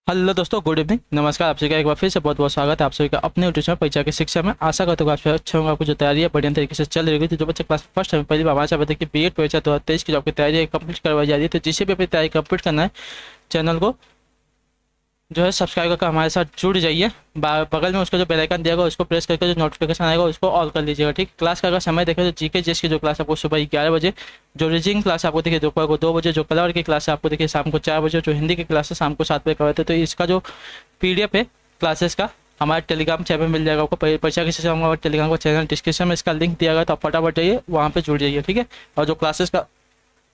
Hello दोस्तों, good evening, नमस्कार। आप सभी का एक बार फिर से बहुत बहुत स्वागत है आप सभी का अपने यूट्यूब चैनल परीक्षा की शिक्षा में। आशा करता हूँ आप सभी अच्छे होंगे। आपको जो तैयारी है बढ़िया तरीके से चल रही होगी। तो जो बच्चे क्लास फर्स्ट टाइम पहली बार हमारे साथ देखिए बीएड परीक्षा 2023 की जो आपकी तैयारी है कंप्लीट करवाई जा रही है। तो जिसे भी अपनी तैयारी कंप्लीट करना है, चैनल को जो है सब्सक्राइब करके हमारे साथ जुड़ जाइए। बगल में उसका जो बेल आइकन दिया गया उसको प्रेस करके जो नोटिफिकेशन आएगा उसको ऑल कर लीजिएगा। ठीक, क्लास का अगर समय देखें तो जीके जीएस की जो क्लास आपको सुबह 11 बजे, जो रीजनिंग क्लास आपको देखिए दोपहर को 2 बजे, जो कलर की क्लास है आपको देखिए शाम को 4 बजे, जो हिंदी की क्लास है शाम को 7 बजे करवाते हैं। तो इसका जो पीडीएफ है क्लासेस का हमारे टेलीग्राम चैनल में मिल जाएगा आपको। परीक्षा के सिस्टम हमारे टेलीग्राम का चैनल डिस्क्रिप्शन में इसका लिंक दिया गया, तो आप फटाफट जाइए वहाँ पे जुड़ जाइए। ठीक है, और जो क्लासेस का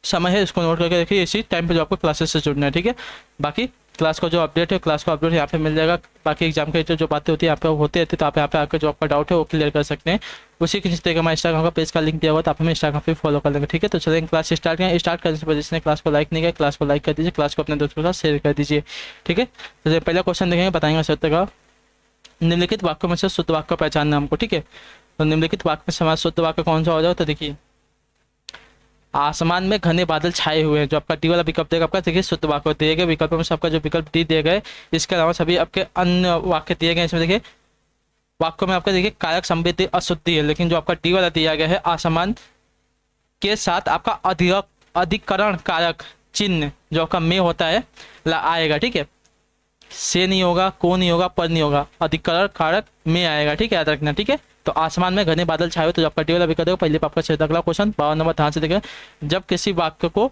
समय है इसको नोट करके रखिए, इसी टाइम पे जो आपको क्लासेस से जुड़ना है। ठीक है, बाकी क्लास का जो अपडेट है क्लास का अपडेट यहाँ पे मिल जाएगा। बाकी एग्जाम के जो बातें होती है यहाँ पे होती रहती है, तो आप यहाँ पे आकर जो आपका डाउट है वो क्लियर कर सकते हैं। उसी के नीचे हमारे इंस्टाग्राम का पेज का लिंक दिया हुआ, तो आप हमें इंस्टाग्राम पे फॉलो कर लेंगे। ठीक है, तो चलेंगे क्लास स्टार्ट करें। स्टार्ट करने से पहले जिसने क्लास को लाइक नहीं किया क्लास को लाइक कर दीजिए, क्लास को अपने दोस्तों के साथ शेयर कर दीजिए। ठीक है, तो पहला क्वेश्चन देखेंगे, बताएंगे सत्य का। निम्नलिखित वाक्यों में से शुद्ध वाक्य पहचानना हमको। ठीक है, तो निम्नलिखित वाक्य में समाज शुद्ध वाक्य कौन सा हो जाएगा। तो देखिए, आसमान में घने बादल छाए हुए हैं, जो आपका डी वाला विकल्प देगा आपका देखिए शुद्ध वाक्य दिए गए विकल्पों में से आपका जो विकल्प डी दिए गए, इसके अलावा सभी आपके अन्य वाक्य दिए गए। इसमें देखिए वाक्यों में आपका देखिए कारक संवेदी अशुद्धि है, लेकिन जो आपका डी वाला दिया गया है आसमान के साथ आपका अधिकरण कारक चिन्ह जो आपका में होता है आएगा। ठीक है, से नहीं होगा, को नहीं होगा, पर नहीं होगा, अधिकरण कारक में आएगा। ठीक है, याद रखना। ठीक है, तो आसमान में घने बादल छाए हुए, तो आपका डी वाला विकल्प देगा पहले आपका क्षेत्र। अगला क्वेश्चन 52 नंबर ध्यान से देखें। जब किसी वाक्य को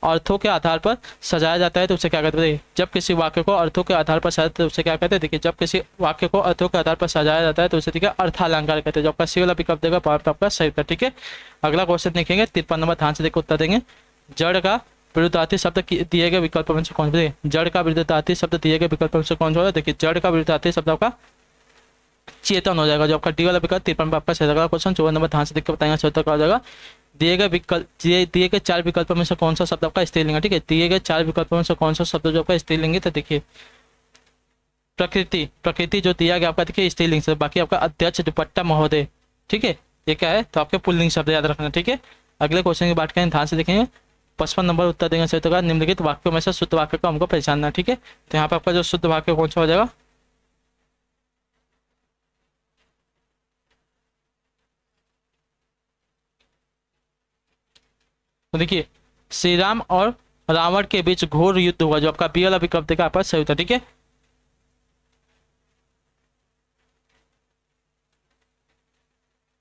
अर्थों के आधार पर सजाया जाता है तो उसे क्या कहते हैं। जब किसी वाक्य को अर्थों के आधार पर सजाया तो उसे क्या कहते हैं। देखिए, जब किसी वाक्य को अर्थों के आधार पर सजाया जाता है तो उसे देखिए अर्थालंकार कहते हैं। जो आपका सी वाला विकल्प देगा वहाँ पर आपका सही उत्तर। ठीक है, अगला क्वेश्चन देखेंगे 53 नंबर ध्यान से देखकर उत्तर देंगे। जड़ का विरुद्धार्थी शब्द दिए गए विकल्पों में से कौन सा। जड़ का विरुद्धार्थी शब्द दिए गए विकल्पों में से कौन सा होगा। देखिए, जड़ का विरुद्धार्थी शब्द आपका चेतन हो जाएगा, जो आपका डी वाला विकल्प 53 पर आपका सही। अगला क्वेश्चन 54 नंबर ध्यान से देख के बताएंगे सही उत्तर क्या हो जाएगा। दिए गए विकल्प दिए गए 4 विकल्पों में से कौन सा शब्द आपका स्त्रीलिंग है। ठीक है, दिए गए 4 विकल्पों में से कौन सा शब्द जो आपका स्त्रीलिंग है। तो देखिए, प्रकृति प्रकृति जो दिया गया आपका देखिए स्त्रीलिंग से। बाकी आपका अध्यक्ष दुपट्टा महोदय, ठीक है, ये क्या है तो आपके पुल्लिंग शब्द याद रखना। ठीक है, अगले क्वेश्चन की बात करें ध्यान से देखेंगे। 55 नंबर उत्तर देंगे सही उत्तर का। निम्नलिखित वाक्यों में से शुद्ध वाक्य को हमको पहचानना है। ठीक है, तो यहाँ पे आपका जो शुद्ध वाक्य कौन सा हो जाएगा। तो देखिए, श्री राम और रावण के बीच घोर युद्ध हुआ, जो आपका बी वाला विकल्प देगा आपका सही उत्तर। ठीक है,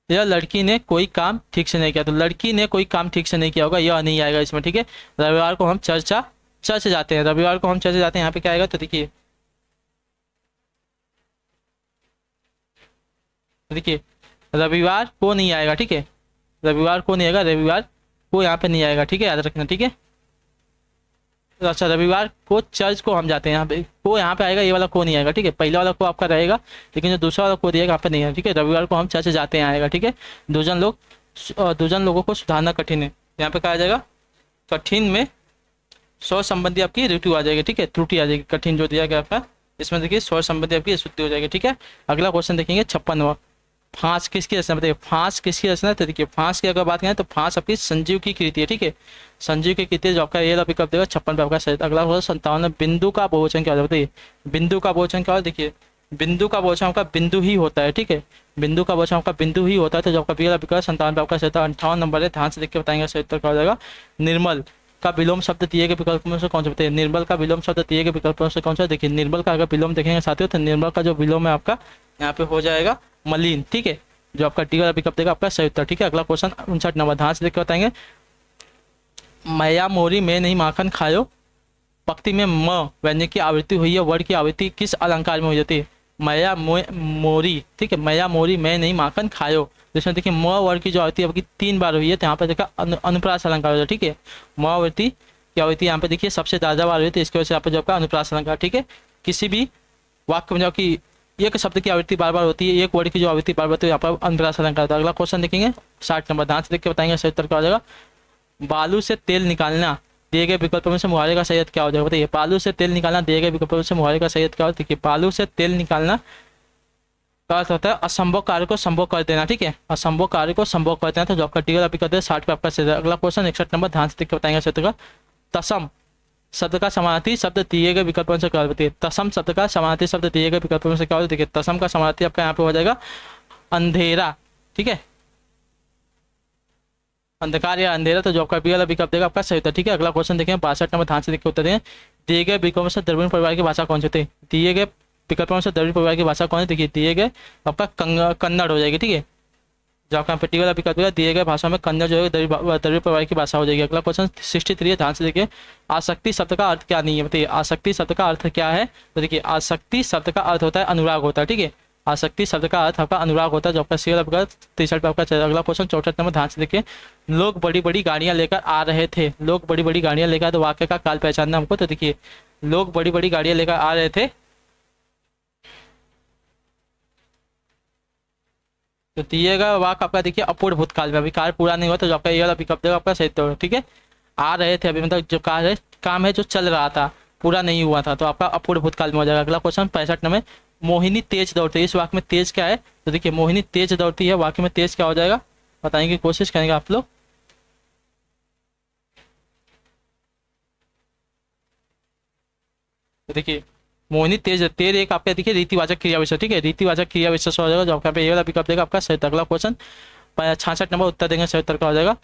यह लड़की ने कोई काम ठीक से नहीं किया, तो लड़की ने कोई काम ठीक से नहीं किया होगा, यह नहीं आएगा इसमें। ठीक है, रविवार को हम चर्च जाते हैं, रविवार को हम चर्च जाते हैं, यहाँ पे क्या आएगा। तो देखिए देखिए रविवार को नहीं आएगा। ठीक है, रविवार को नहीं आएगा, रविवार को यहाँ पे नहीं आएगा। ठीक है, याद रखना। ठीक है, तो अच्छा, रविवार को चर्च को हम जाते हैं, यहाँ पे को यहाँ पे आएगा, ये वाला को नहीं आएगा। ठीक है, पहला वाला को आपका रहेगा, लेकिन जो दूसरा वाला को दिएगा यहाँ पे नहीं है। ठीक है, रविवार को हम चर्च जाते हैं आएगा। ठीक है, दूजन लोगों को सुधारना कठिन है, यहाँ पे कहा जाएगा कठिन में स्वर संबंधी आपकी त्रुटि आ जाएगी। ठीक है, त्रुटि आ जाएगी, कठिन जो दिया गया आपका इसमें देखिए स्वर संबंधी आपकी शुद्धि हो जाएगी। ठीक है, अगला क्वेश्चन देखेंगे 56वां। फांस किसकी रचना बताइए। फांस किसकी रचना है। तो देखिए, फांस की अगर बात करें तो फांस आपकी संजीव की कृति है। ठीक है, संजीव की कृति जो आपका ये विकल्प देगा 56 पे आपका सही। अगला होगा 57। बिंदु का बहुवचन क्या होता है बताइए। बिंदु का बहुवचन क्या होता है। देखिए, बिंदु का बहुवचन आपका बिंदु ही होता है। ठीक है, बिंदु का बहुवचन आपका बिंदु ही होता है, तो जो आपका बी वाला विकल्प 57 पे आपका सही। 58 नंबर है, ध्यान से देख के बताएंगे सही उत्तर क्या हो जाएगा। निर्मल का विलोम शब्द दिए गए विकल्पों में से कौन सा बताइए। निर्मल का विलोम शब्द दिए गए विकल्पों में से कौन सा। देखिए, निर्मल का अगर विलोम देखेंगे साथियों तो निर्मल का जो विलोम है आपका यहाँ पे हो जाएगा मलिन। ठीक है, जो आपका टी वाला पिकअप देगा आपका सही उत्तर। ठीक है, अगला क्वेश्चन 59 नंबर ध्यान से देख के बताएंगे। मैया मोरी में नहीं माखन खायो, पंक्ति में म व्यंजन की आवृत्ति हुई है, वर्ड की आवृत्ति किस अलंकार में हो जाती है। मैया मोरी, ठीक है, मैया मोरी मैं नहीं माखन खायो, जिसमें देखिए म वर्ड की जो आवृत्ति आपकी 3 बार हुई है, तो यहाँ पर देखा अनुप्रास अलंकार हो जाए। ठीक है, म आवृत्ति की आवृत्ति यहाँ पे देखिए सबसे ज्यादा बार हुई थी, इसकी वजह से यहाँ पे जो आपका अनुप्रास अलंकार। ठीक है, किसी भी वाक्य में जो कि एक शब्द की आवृत्ति बार बार होती है, एक वर्ड की जो आवृत्ति बार बार होती है, यहाँ पर अनुप्रास अलंकार होता है। अगला क्वेश्चन देखेंगे 60 नंबर ध्यान से देख के बताएंगे सही उत्तर क्या हो जाएगा। बालू से तेल निकालना दिए गए विकल्पों में से मुहावरे का सही अर्थ क्या हो जाएगा बताइए। बालू से तेल निकालना दिए गए विकल्पों में से मुहावरे का सही अर्थ क्या होता है। देखिए, बालू से तेल निकालना का अर्थ होता है असंभव कार्य को संभव कर देना। ठीक है, असंभव कार्य को संभव कर देना, तो जो आपका टी वाला विकल्प है 60 पे आपका सही। अगला क्वेश्चन 61 नंबर ध्यान से देख के बताएंगे सही उत्तर का। तसम शब्द का समानार्थी शब्द दिए गए विकल्पों से क्या होती है? तसम शब्द का समानार्थी शब्द दिए गए विकल्पों से क्या होता है? देखिए तसम का समानार्थी आपका यहाँ पे हो जाएगा अंधेरा, ठीक है, अंधकार या अंधेरा, तो जो आपका बी वाला विकल्प देगा आपका सही उत्तर, ठीक है। अगला क्वेश्चन देखें 62 नंबर, ध्यान से देखिए उत्तर दें। दिए गए विकल्पों से द्रविड़ परिवार की भाषा कौन सी होती है? दिए गए विकल्पों से द्रविड़ परिवार की भाषा कौन है? देखिए दिए गए आपका कन्नड़ हो जाएगी, ठीक है। जो आपका टी वाला विकल्प देगा दिए गए भाषा में कन्नड़ जो है द्रविड़ परिवार की भाषा हो जाएगी। अगला क्वेश्चन 63 है, ध्यान से देखिए। आसक्ति शब्द का अर्थ क्या नहीं है? बताइए आसक्ति शब्द का अर्थ क्या है? तो देखिए आसक्ति शब्द का अर्थ होता है अनुराग होता है, ठीक है। आसक्ति शब्द का अर्थ आपका अनुराग होता है, जो आपका सी वाला विकल्प 63 पे आपका चलेगा। अगला क्वेश्चन 64 नंबर, ध्यान से देखिए। लोग बड़ी बड़ी गाड़ियां लेकर आ रहे थे, लोग बड़ी बड़ी गाड़ियां लेकर, तो वाक्य का काल पहचानना हमको। तो देखिए लोग बड़ी बड़ी गाड़ियां लेकर आ रहे थे, तो दिएगा वाक्य आपका देखिए अपूर्ण भूतकाल में, अभी कार्य पूरा नहीं हुआ, तो जो आपका ये वाला विकल्प देगा आपका सही उत्तर, ठीक है। आ रहे थे अभी मतलब जो कार्य काम है जो चल रहा था, पूरा नहीं हुआ था, तो आपका अपूर्ण भूतकाल में हो जाएगा। अगला क्वेश्चन 65 नंबर, मोहिनी तेज दौड़ती है, इस वाक्य में तेज क्या है? तो देखिए मोहिनी तेज दौड़ती है, वाक्य में तेज क्या हो जाएगा बताने की कोशिश करेंगे आप लोग। तो देखिए मोहिनी तेज, तेज एक आपका देखिए रीतिवाचक क्रिया विशेष, ठीक है, रीतिवाचक क्रिया विशेष हो जाएगा, जो आपका ये वाला विकल्प देगा आपका सही। अगला क्वेश्चन 66 नंबर, उत्तर देंगे सही उत्तर का हो जाएगा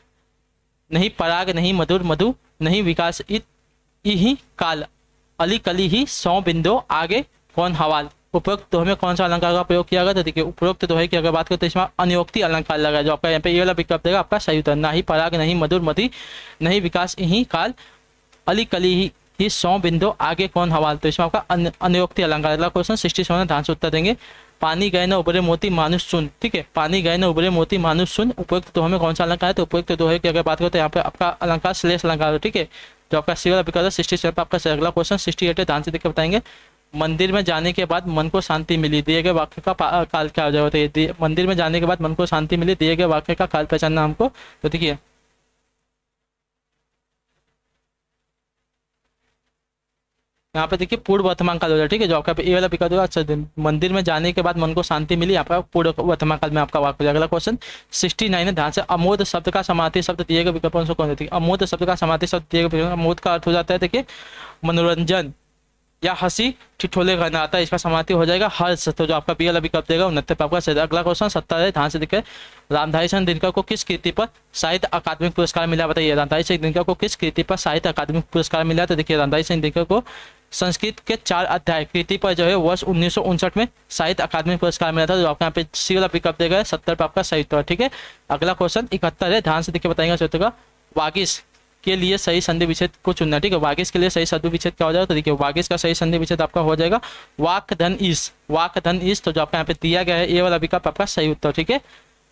नहीं पराग नहीं मधुर मधु नहीं विकास ही काल अली कली ही सौ बिंदो आगे कौन हवाल। उपरोक्त दोहे में कौन सा अलंकार का प्रयोग किया गया? तो देखिए उपरोक्त दोहे की अगर बात करें तो इसमें अनियोक्ति अलंकार लगा है, जो आपका यहाँ पे ये वाला विकल्प देगा आपका सही उत्तर। नहीं पराग नहीं मधुर मधु नहीं विकास ही काल अली कली ही सौ बिंदु आगे कौन हवाल, तो इसमें आपका अनियोक्ति अलंकार। अगला क्वेश्चन 67 ध्यान से उत्तर देंगे। पानी गए न उबरे मोती मानुष सुन, ठीक है, पानी गए न उबरे मोती मानुष सुन, उपयुक्त दोहे में कौन सा अलंकार है? तो उपयुक्त दोहे की अगर बात करें तो यहाँ पे आपका अलंकार श्लेष अलंकार है, ठीक है, जो आपका सी वाला विकल्प है 67 पे आपका। अगला क्वेश्चन 68 है, ध्यान से देखकर बताएंगे। मंदिर में जाने के बाद मन को शांति मिली, दिए गए वाक्य का काल क्या हो जाएगा? मंदिर में जाने के बाद मन को शांति मिली, दिए गए वाक्य का काल पहचानना हमको। तो देखिए यहाँ पे देखिए पूर्व वर्तमान काल हो जाए, ठीक है, जो आपका ये वाला विकल्प होगा। अच्छा मंदिर में जाने के बाद मन को शांति मिली, आपका पूर्व वर्तमान काल में आपका वाक्य हो जाएगा। अगला क्वेश्चन 69 है, ध्यान से। अमोद शब्द का समार्थी शब्द दिए गए विकल्पों से कौन देती है? अमोद शब्द का समार्थी शब्द दिए गए, अमोद का अर्थ हो जाता है देखिए मनोरंजन या हंसी ठिठोले करना आता है, इसका समार्थी हो जाएगा हर्ष, तो जो आपका बी वाला विकल्प देगा 69 पे आपका सही। अगला क्वेश्चन 70 है, ध्यान से देखिए। रामधारी सिंह दिनकर को किस कृति पर साहित्य अकादमी पुरस्कार मिला? बताइए रामधारी सिंह दिनकर को किस कृति पर साहित्य अकादमी पुरस्कार मिला? तो देखिए रामधारी सिंह दिनकर को संस्कृत के 4 अध्याय कृति पर जो है वर्ष 1959 में साहित्य अकादमी पुरस्कार मिला था, जो आपका यहाँ पे सी वाला पिकअप देगा 70 पे आपका सही उत्तर, ठीक है। अगला क्वेश्चन 71 है, ध्यान से देखिए बताएंगे सही उत्तर का। वागिश के लिए सही संधि विच्छेद को चुनना, ठीक है, वागिश के लिए सही संधि विच्छेद क्या हो जाएगा? तो देखिए वागिश का सही संधि विच्छेद आपका हो जाएगा वाक धन इस, वाक धन इस, तो जो आपका यहाँ पे दिया गया है ये वाला विकल्प आपका सही उत्तर, ठीक है।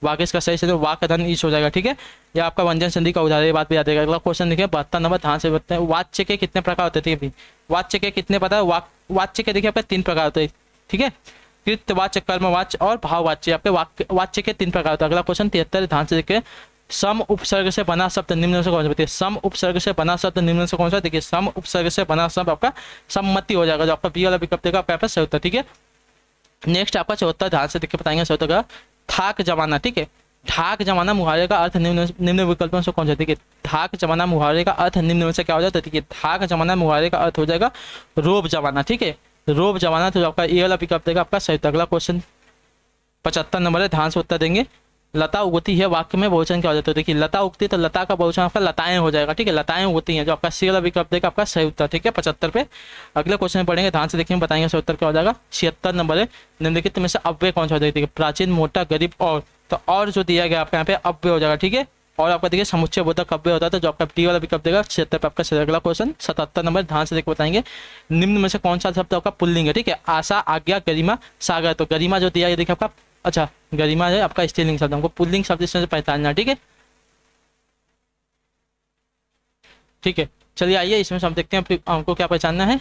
वागिश का सही संधि वाक धन इस हो जाएगा, ठीक है। या आपका व्यंजन संधि का उदाहरण, ये बात भी याद रखेगा। अगला क्वेश्चन देखिए 72 नंबर, ध्यान से बताते हैं। वाच्य के कितने प्रकार होते थे? वाच्य के कितने पता है? वाच्य के देखिए आपके 3 प्रकार होते हैं, ठीक है, कृतवाच्य कर्मवाच्य और भाववाच्य, आपके वाच्य के 3 प्रकार होते हैं। अगला क्वेश्चन 73, ध्यान से देखिए। सम उपसर्ग से बना शब्द निम्न से कौन सा? बताइए सम उपसर्ग से बना शब्द निम्न से कौन सा? देखिए सम उपसर्ग से बना शब्द आपका सम्मति हो जाएगा, जो आपका बी वाला विकल्प देगा आपका सही उत्तर, ठीक है। नेक्स्ट आपका 74, ध्यान से देखिए बताएंगे सही उत्तर का। थाक जमाना, ठीक है, ठाक जमाना मुहावरे का अर्थ निम्न विकल्पों से कौन सा? देखिए थाक जमाना मुहावरे का अर्थ निम्न में से क्या हो जाता है? देखिए थाक जमाना मुहावरे का अर्थ हो जाएगा रोब जमाना, ठीक है, रोब जमाना, तो आपका ये वाला विकल्प देगा आपका सही उत्तर। अगला क्वेश्चन 75 नंबर है, ध्यान से उत्तर देंगे। लता उगती है वाक्य में बहुवचन क्या हो जाता है? देखिए लता उगती है तो लता का बहुवचन आपका लताएं हो जाएगा, ठीक है, लताएं उगती हैं, जो आपका सी वाला विकल्प देगा आपका सही उत्तर, ठीक है, 75 पे। अगले क्वेश्चन पढ़ेंगे, ध्यान से देखिए बताएंगे सही उत्तर क्या हो जाएगा। 76 नंबर है, निम्नलिखित में से अव्यय कौन सा हो जाएगा? देखिए प्राचीन मोटा गरीब और, तो और जो दिया गया आपका यहाँ पे अव्यय हो जाएगा, ठीक है, और आपका देखिए समुच्चय बोधक अव्यय होता है, तो जो आपका टी वाला विकल्प देगा 76 पे आपका। अगला क्वेश्चन 77 नंबर, ध्यान से देखिए बताएंगे। निम्न में से कौन सा शब्द आपका पुल्लिंग है? ठीक है, आशा आज्ञा गरिमा सागर, तो गरिमा जो दिया है देखिए आपका, अच्छा गरिमा है आपका स्त्रीलिंग शब्द, हमको पुल्लिंग शब्द इसमें से पहचानना, ठीक है, ठीक है। चलिए आइए इसमें से हम देखते हैं हमको क्या पहचानना है।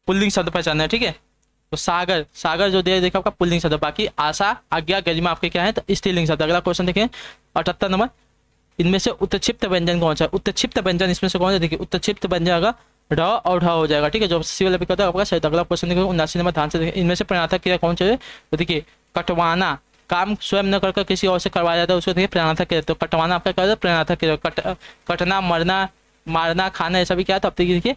पुल्लिंग शब्द पहचानना है, ठीक है, तो सागर, सागर जो दिया देखा आपका पुल्लिंग शब्द, बाकी आशा आज्ञा गरिमा आपके क्या है? तो स्त्रीलिंग शब्द। अगला क्वेश्चन देखिए 78 नंबर, इनमें से उत्क्षिप्त व्यंजन कौन सा है? उत्क्षिप्त व्यंजन इसमें से कौन सा? देखिए उत्क्षिप्त व्यंजन आएगा ढ और ढ हो जाएगा, ठीक है, जो सी वाला विकल्प है आपका सही। अगला क्वेश्चन देखिए 79 नंबर, ध्यान से देखिए। इनमें से प्रणार्थक क्रिया कौन सा है? तो देखिए कटवाना, काम स्वयं न कर किसी और से करवाया जाता है उसको देखिए प्रेरणार्थक क्रिया। तो कटवाना आपका क्या होता है, प्रेरणार्थक क्रिया। कटना, मरना, मारना, खाना, ऐसा भी क्या है, तो अब देखिए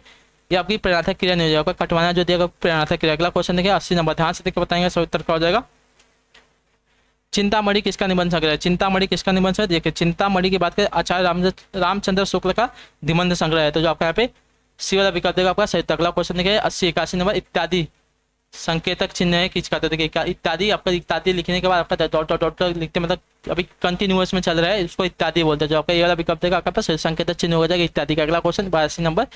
ये आपकी प्रेरणार्थक क्रिया नहीं हो जाएगा। कटवाना जो दिया प्रेरणार्थक क्रिया। अगला क्वेश्चन देखिए 80 नंबर, ध्यान से देखिए बताएंगे, सही उत्तर क्या हो जाएगा। चिंतामणि किसका निबंध संग्रह है? चिंतामणि किसका निबंध संग्रह? देखिए चिंतामणि की बात करें आचार्य रामचंद्र शुक्ल का निबंध संग्रह है। तो जो आपका यहाँ पे सी वाला विकल्प देगा आपका सही। अगला क्वेश्चन देखिए 80-81 नंबर, इत्यादि संकेतक चिन्ह है किसका? तो देखिए इत्यादि, आपका इत्यादि लिखने के बाद आपका डॉट डॉट डॉट लिखते मतलब अभी कंटिन्यूअस में चल रहा है, इसको इत्यादि बोलते हैं। जो आपका ये वाला विकल्प देगा आपका पास संकेतक चिन्ह हो जाएगा इत्यादि का। अगला क्वेश्चन 82 नंबर,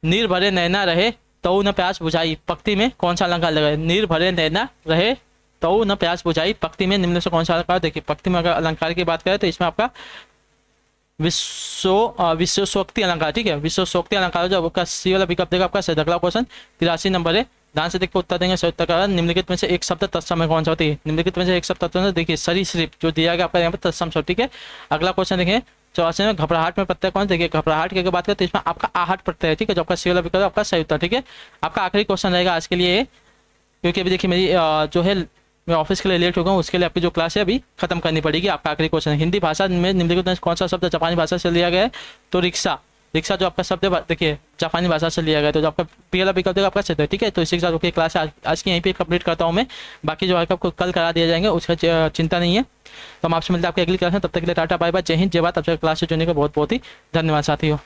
निर्भरे नैना रहे तो न प्यास बुझाई, पंक्ति में कौन सा अलंकार लगा है? निर्भरे नैना रहे तो न प्यास बुझाई, पंक्ति में निम्न से कौन सा अलंकार? देखिए पंक्ति में अगर अलंकार की बात करें तो इसमें आपका विश्वसोक्ति अलंकार, ठीक है, विश्वसोक्ति अलंकार जो आपका सी वाला विकल्प देगा आपका सही। अगला क्वेश्चन 83 नंबर है, ध्यान से देखकर उत्तर देंगे। सही उत्तर का निम्नलिखित में से एक शब्द तत्सम है, कौन सा होती है? निम्नलिखित में से एक शब्द तत्सम, देखिए सरीसृप जो दिया गया आपका यहाँ पर तत्सम शब्द, ठीक है। अगला क्वेश्चन देखिए 84 में, घबराहट में प्रत्यय कौन? देखिए घबराहट की अगर बात करें तो इसमें आपका आहट प्रत्यय है, ठीक है, जो आपका सी वाला विकल्प आपका सही उत्तर, ठीक है। आपका आखिरी क्वेश्चन रहेगा आज के लिए, क्योंकि अभी देखिए मेरी जो है मैं ऑफिस के लिए लेट हो गया हूँ, उसके लिए आपकी जो क्लास है अभी खत्म करनी पड़ेगी। आपका आखिरी क्वेश्चन है, हिंदी भाषा में निम्नलिखित में कौन सा शब्द जापानी भाषा से लिया गया है? तो रिक्शा। रिक्शा जो आपका शब्द है देखिए जापानी भाषा से लिया गया, तो जो आपका पहला विकल्प देगा आपका सही है, ठीक है। तो इसी के साथ आपकी क्लास आज की यहीं पे कंप्लीट करता हूँ मैं, बाकी जो है आपको कल करा दिया जाएंगे, उसका चिंता नहीं है। तो हम आपसे मिलते हैं आपकी अगली क्लास में, तब तक के लिए टाटा बाय बाय, जय हिंद जय भारत। आपसे क्लास से जुड़ने का बहुत बहुत ही धन्यवाद साथियों।